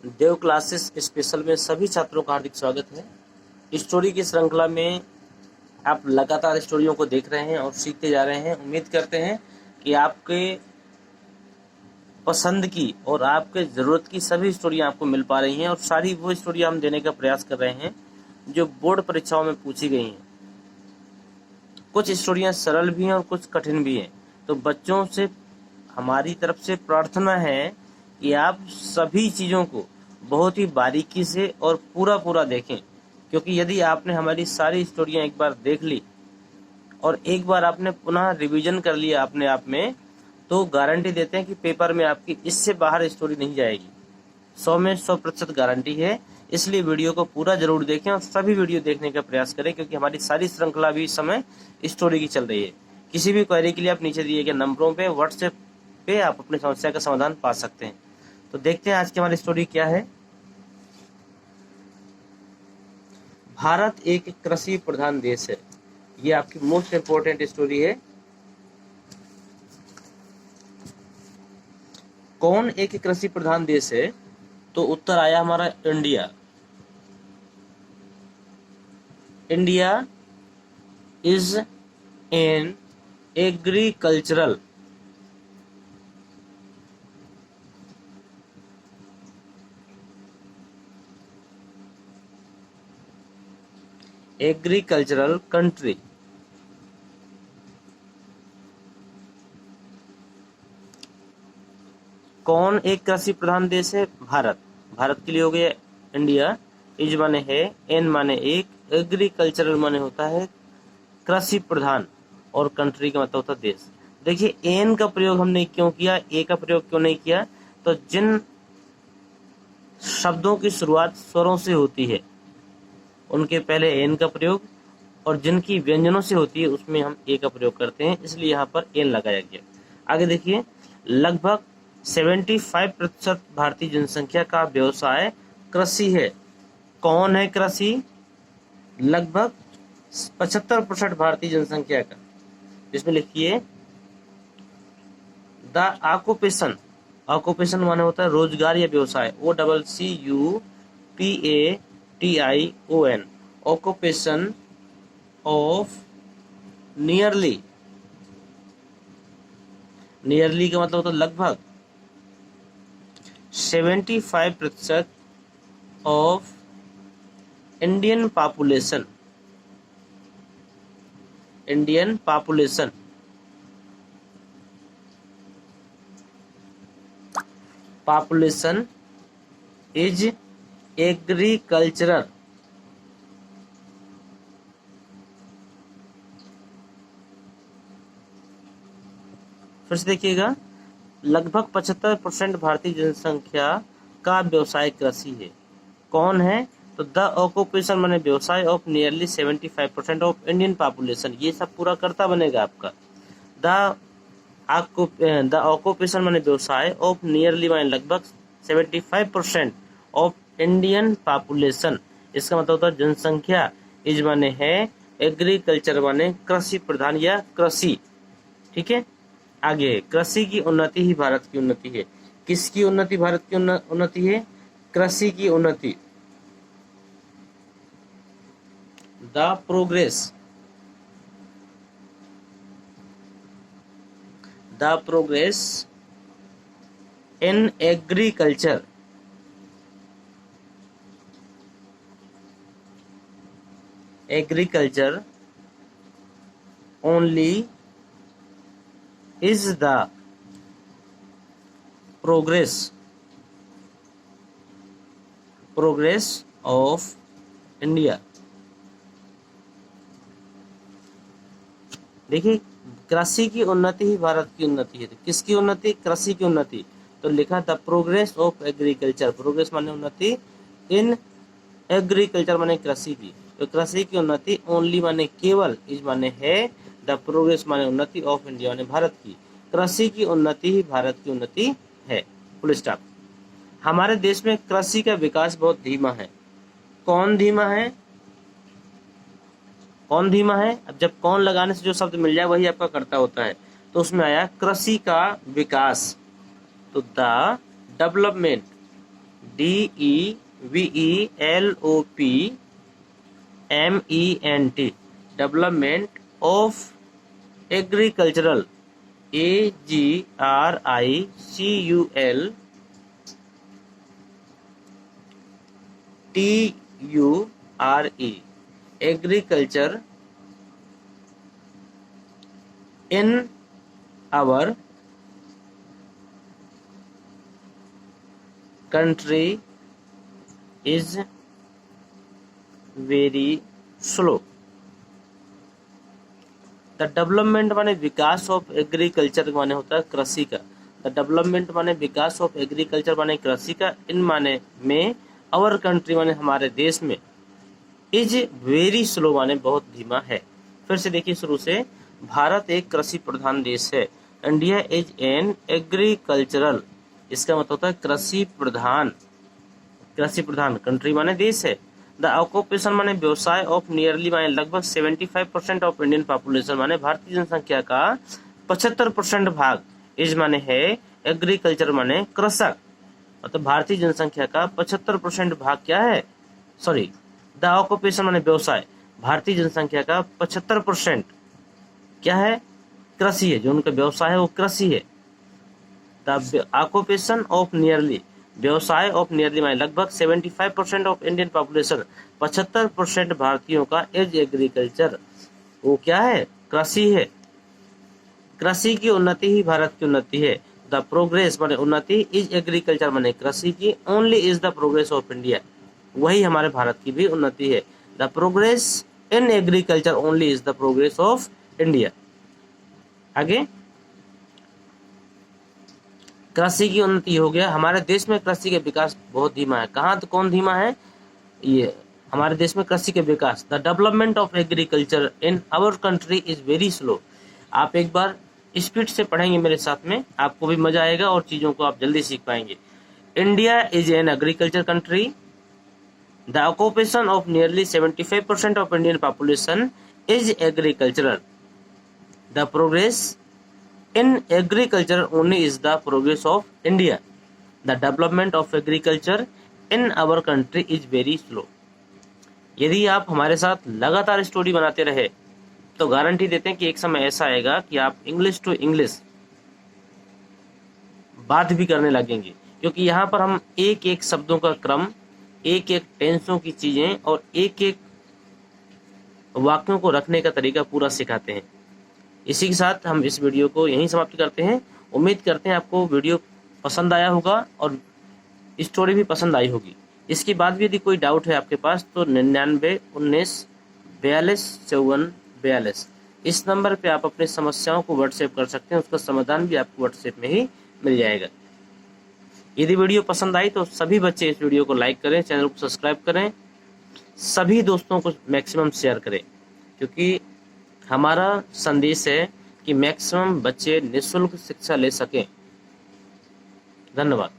देव classes special में सभी छात्रों का हार्दिक स्वागत है। स्टोरी की श्रृंखला में आप लगातार स्टोरियों को देख रहे हैं और सीखते जा रहे हैं। उम्मीद करते हैं कि आपके पसंद की और आपके ज़रूरत की सभी स्टोरियां आपको मिल पा रही हैं और सारी वो स्टोरियां हम देने का प्रयास कर रहे हैं जो बोर्ड परीक्षाओं में पूछी गई हैं। कुछ स्टोरियां सरल भी हैं और कुछ कठिन भी हैं। तो बच्चों से हमारी तरफ से प्रार्थना है कि आप सभी चीज़ों को बहुत ही बारीकी से और पूरा देखें, क्योंकि यदि आपने हमारी सारी स्टोरियां एक बार देख ली और एक बार आपने पुनः रिवीजन कर लिया अपने आप में, तो गारंटी देते हैं कि पेपर में आपकी इससे बाहर स्टोरी नहीं जाएगी। 100 में 100% गारंटी है। इसलिए वीडियो को पूरा जरूर देखें और सभी वीडियो देखने का प्रयास करें, क्योंकि हमारी सारी श्रृंखला भी इस समय स्टोरी की चल रही है। किसी भी क्वेरी के लिए आप नीचे दिए गए नंबरों पे व्हाट्सएप पे आप अपनी समस्या का समाधान पा सकते हैं। तो देखते हैं आज की हमारी स्टोरी क्या है। भारत एक कृषि प्रधान देश है। ये आपकी मोस्ट इंपोर्टेंट स्टोरी है। कौन एक कृषि प्रधान देश है? तो उत्तर आया हमारा India. India is an agricultural country. कौन एक कृषि प्रधान देश है? भारत। भारत के लिए हो गया इंडिया। इज माने है, एन माने एक, एग्रीकल्चरल माने होता है कृषि प्रधान और कंट्री का मतलब होता है देश। देखिए एन का प्रयोग हमने क्यों किया, ए का प्रयोग क्यों नहीं किया? तो जिन शब्दों की शुरुआत स्वरों से होती है उनके पहले एन का प्रयोग, और जिनकी व्यंजनों से होती है उसमें हम ए का प्रयोग करते हैं, इसलिए यहाँ पर एन लगाया गया। आगे देखिए, लगभग 75% भारतीय जनसंख्या का व्यवसाय कृषि है। कौन है कृषि? लगभग 75% भारतीय जनसंख्या का। इसमें लिखिए द ऑक्यूपेशन। ऑक्यूपेशन माने होता है रोजगार या व्यवसाय। OCCUPATION। Occupation of nearly. Nearly का मतलब होता है लगभग 75% of Indian population. Indian population is agricultural. फिर से देखिएगा, लगभग 75% भारतीय जनसंख्या का व्यवसाय कृषि है। कौन है? तो द ऑक्यूपेशन माने व्यवसाय of nearly 75% of Indian population. ये सब पूरा करता बनेगा आपका। द ऑक्यूपेशन माने व्यवसाय ऑफ नियरली माने लगभग 75% ऑफ इंडियन पॉपुलेशन। इसका मतलब होता है जनसंख्या। इज माने है, एग्रीकल्चर माने कृषि प्रधान या कृषि। ठीक है। आगे, कृषि की उन्नति ही भारत की उन्नति है। किसकी उन्नति? भारत की उन्नति है, कृषि की उन्नति। The progress in agriculture only is the progress of India। देखिए, कृषि की उन्नति ही भारत की उन्नति है। तो किसकी उन्नति? कृषि की उन्नति। तो लिखा the progress of agriculture. Progress माने उन्नति, इन एग्रीकल्चर माने कृषि की। तो कृषि की उन्नति, ओनली माने केवल, इज माने है, द प्रोग्रेस माने उन्नति, ऑफ इंडिया माने भारत की। कृषि की उन्नति ही भारत की उन्नति है। Full stop. हमारे देश में कृषि का विकास बहुत धीमा है। कौन धीमा है? कौन धीमा है? अब जब कौन लगाने से जो शब्द मिल जाए वही आपका कर्ता होता है। तो उसमें आया कृषि का विकास। तो the DEVELOPMENT, development of agricultural, AGRICULTURE, agriculture in our country is very slow. The development माने विकास ऑफ एग्रीकल्चर माने होता है कृषि का। द डेवलपमेंट माने विकास ऑफ एग्रीकल्चर माने कृषि का, इन माने में, आवर कंट्री माने हमारे देश में, इज वेरी स्लो माने बहुत धीमा है। फिर से देखिए शुरू से, भारत एक कृषि प्रधान देश है। इंडिया इज एन एग्रीकल्चरल, इसका मतलब होता है कृषि प्रधान कंट्री माने देश है। द ऑक्यूपेशन माने व्यवसाय ऑफ नियरली माने लगभग 75% ऑफ इंडियन पॉपुलेशन माने भारतीय जनसंख्या का 75% भाग, इज माने है, एग्रीकल्चर माने कृषक, मतलब भारतीय जनसंख्या का 75% भाग क्या है, सॉरी, द ऑक्यूपेशन माने व्यवसाय, भारतीय जनसंख्या का 75% क्या है, कृषि है, जो उनका व्यवसाय है वो कृषि है। द ऑक्यूपेशन ऑफ नियरली, व्यवसाय ऑफ नियरली माने लगभग 75% ऑफ इंडियन पॉपुलेशन, 75% भारतीयों का इज एग्रीकल्चर, वो क्या है, कृषि है। कृषि की उन्नति ही भारत की उन्नति है। द प्रोग्रेस माने उन्नति, इज एग्रीकल्चर माने कृषि की, only is the progress of India, वही हमारे भारत की भी उन्नति है। The progress in agriculture only is the progress of India. आगे कृषि की उन्नति हो गया, हमारे देश में कृषि के विकास बहुत धीमा है। कहाँ तो कौन धीमा है, ये हमारे देश में कृषि के विकास। The development of agriculture in our country is very slow. आप एक बार स्पीड से पढ़ेंगे मेरे साथ में, आपको भी मजा आएगा और चीजों को आप जल्दी सीख पाएंगे। India is an agriculture country. The occupation of nearly 75% of Indian population is agricultural. The progress in agriculture only is the progress of India. The development of agriculture in our country is very slow. यदि आप हमारे साथ लगातार story बनाते रहे तो guarantee देते हैं कि एक समय ऐसा आएगा कि आप इंग्लिश टू इंग्लिश बात भी करने लगेंगे, क्योंकि यहाँ पर हम एक एक शब्दों का क्रम, एक एक टेंसों की चीजें और एक एक वाक्यों को रखने का तरीका पूरा सिखाते हैं। इसी के साथ हम इस वीडियो को यहीं समाप्त करते हैं। उम्मीद करते हैं आपको वीडियो पसंद आया होगा और स्टोरी भी पसंद आई होगी। इसके बाद भी यदि कोई डाउट है आपके पास तो 99 19 42 54 42 इस नंबर पे आप अपनी समस्याओं को व्हाट्सएप कर सकते हैं, उसका समाधान भी आपको व्हाट्सएप में ही मिल जाएगा। यदि वीडियो पसंद आई तो सभी बच्चे इस वीडियो को लाइक करें, चैनल को सब्सक्राइब करें, सभी दोस्तों को मैक्सिमम शेयर करें, क्योंकि हमारा संदेश है कि मैक्सिमम बच्चे निःशुल्क शिक्षा ले सकें। धन्यवाद।